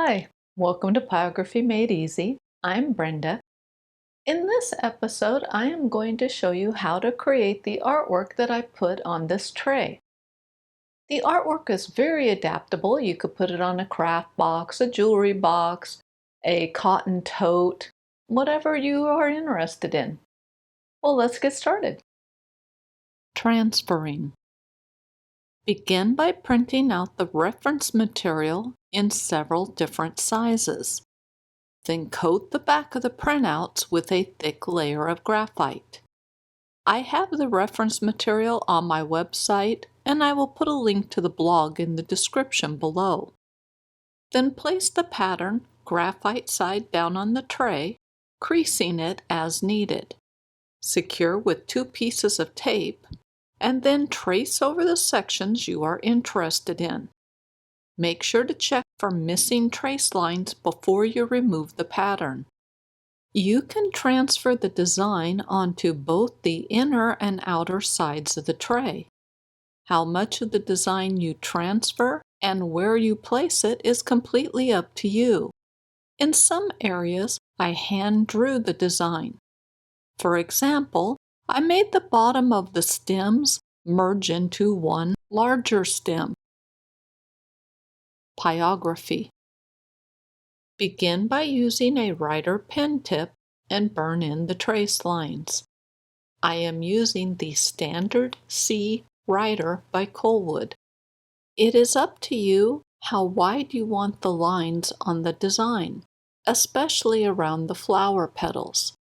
Hi, welcome to Pyrography Made Easy. I'm Brenda. In this episode, I am going to show you how to create the artwork that I put on this tray. The artwork is very adaptable. You could put it on a craft box, a jewelry box, a cotton tote, whatever you are interested in. Well, let's get started. Transferring. Begin by printing out the reference material in several different sizes. Then coat the back of the printouts with a thick layer of graphite. I have the reference material on my website, and I will put a link to the blog in the description below. Then place the pattern graphite side down on the tray, creasing it as needed. Secure with 2 pieces of tape, and then trace over the sections you are interested in. Make sure to check for missing trace lines before you remove the pattern. You can transfer the design onto both the inner and outer sides of the tray. How much of the design you transfer and where you place it is completely up to you. In some areas, I hand drew the design. For example, I made the bottom of the stems merge into one larger stem. Pyrography. Begin by using a writer pen tip and burn in the trace lines. I am using the Standard C Writer by Colwood. It is up to you how wide you want the lines on the design, especially around the flower petals.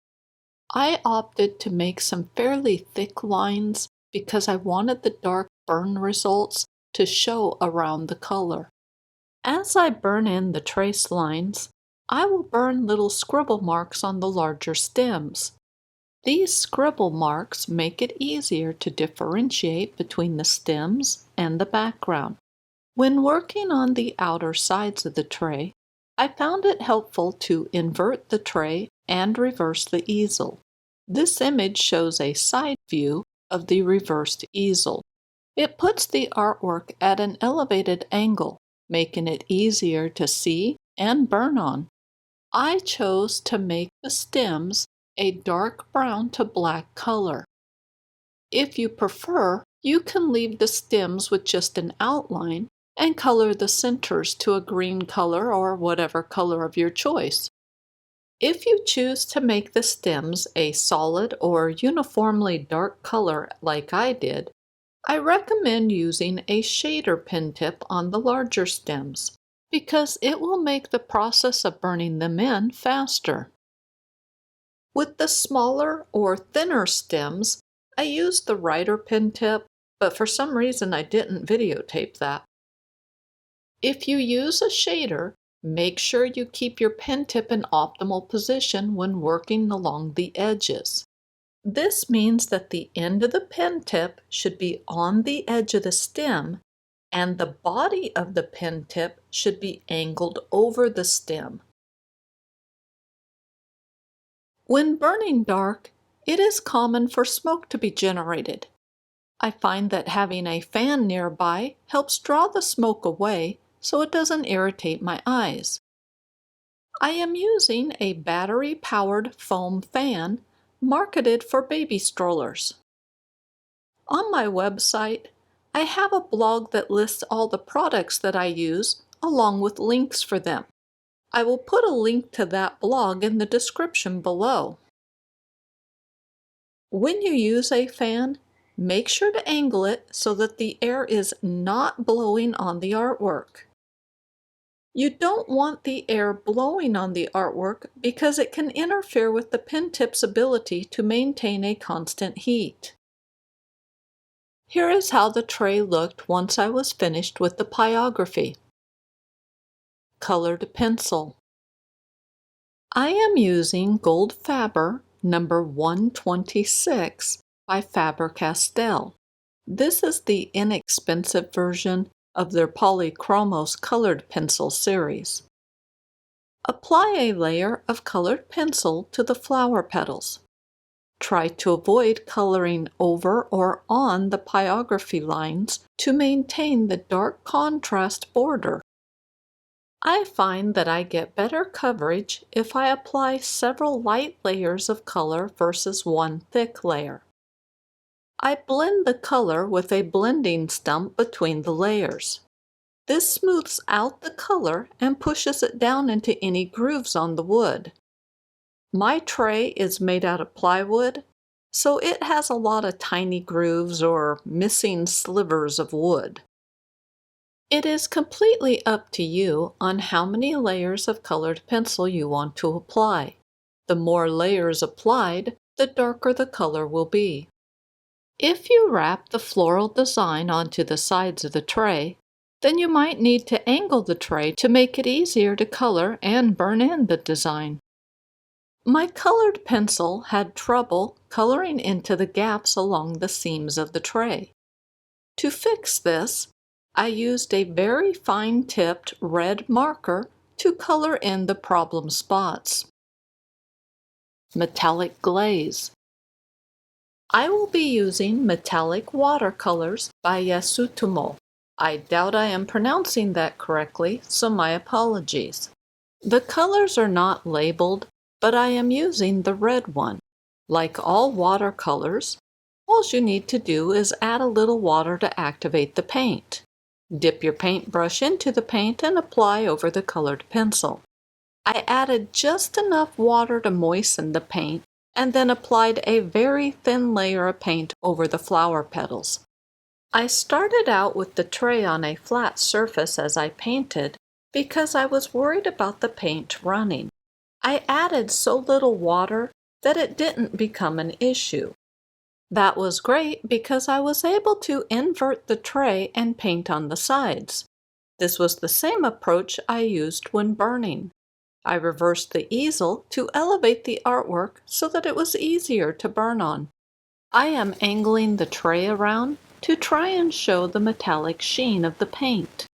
I opted to make some fairly thick lines because I wanted the dark burn results to show around the color. As I burn in the trace lines, I will burn little scribble marks on the larger stems. These scribble marks make it easier to differentiate between the stems and the background. When working on the outer sides of the tray, I found it helpful to invert the tray and reverse the easel. This image shows a side view of the reversed easel. It puts the artwork at an elevated angle, making it easier to see and burn on. I chose to make the stems a dark brown to black color. If you prefer, you can leave the stems with just an outline and color the centers to a green color or whatever color of your choice. If you choose to make the stems a solid or uniformly dark color like I did, I recommend using a shader pen tip on the larger stems because it will make the process of burning them in faster. With the smaller or thinner stems, I used the writer pen tip, but for some reason I didn't videotape that. If you use a shader, make sure you keep your pen tip in optimal position when working along the edges. This means that the end of the pen tip should be on the edge of the stem, and the body of the pen tip should be angled over the stem. When burning dark, it is common for smoke to be generated. I find that having a fan nearby helps draw the smoke away so it doesn't irritate my eyes. I am using a battery-powered foam fan marketed for baby strollers. On my website, I have a blog that lists all the products that I use along with links for them. I will put a link to that blog in the description below. When you use a fan, make sure to angle it so that the air is not blowing on the artwork. You don't want the air blowing on the artwork because it can interfere with the pen tip's ability to maintain a constant heat. Here is how the tray looked once I was finished with the pyrography. Colored pencil. I am using Goldfaber number 126 by Faber-Castell. This is the inexpensive version of their Polychromos colored pencil series. Apply a layer of colored pencil to the flower petals. Try to avoid coloring over or on the pyrography lines to maintain the dark contrast border. I find that I get better coverage if I apply several light layers of color versus one thick layer. I blend the color with a blending stump between the layers. This smooths out the color and pushes it down into any grooves on the wood. My tray is made out of plywood, so it has a lot of tiny grooves or missing slivers of wood. It is completely up to you on how many layers of colored pencil you want to apply. The more layers applied, the darker the color will be. If you wrap the floral design onto the sides of the tray, then you might need to angle the tray to make it easier to color and burn in the design. My colored pencil had trouble coloring into the gaps along the seams of the tray. To fix this, I used a very fine-tipped red marker to color in the problem spots. Metallic glaze. I will be using metallic watercolors by Yasutomo. I doubt I am pronouncing that correctly, so my apologies. The colors are not labeled, but I am using the red one. Like all watercolors, all you need to do is add a little water to activate the paint. Dip your paintbrush into the paint and apply over the colored pencil. I added just enough water to moisten the paint and then applied a very thin layer of paint over the flower petals. I started out with the tray on a flat surface as I painted because I was worried about the paint running. I added so little water that it didn't become an issue. That was great because I was able to invert the tray and paint on the sides. This was the same approach I used when burning. I reversed the easel to elevate the artwork so that it was easier to burn on. I am angling the tray around to try and show the metallic sheen of the paint.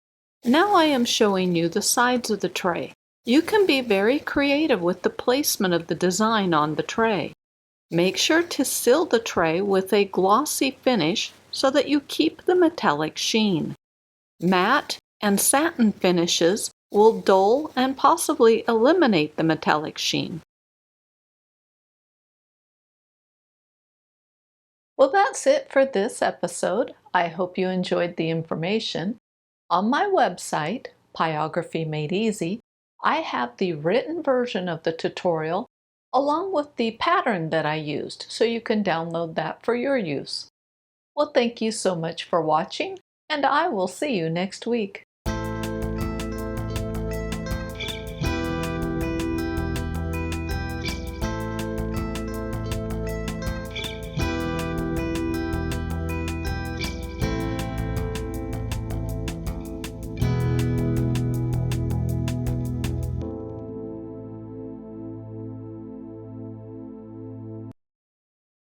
Now I am showing you the sides of the tray. You can be very creative with the placement of the design on the tray. Make sure to seal the tray with a glossy finish so that you keep the metallic sheen. Matte and satin finishes will dull and possibly eliminate the metallic sheen. Well, that's it for this episode. I hope you enjoyed the information. On my website, Pyrography Made Easy, I have the written version of the tutorial along with the pattern that I used, so you can download that for your use. Well, thank you so much for watching, and I will see you next week.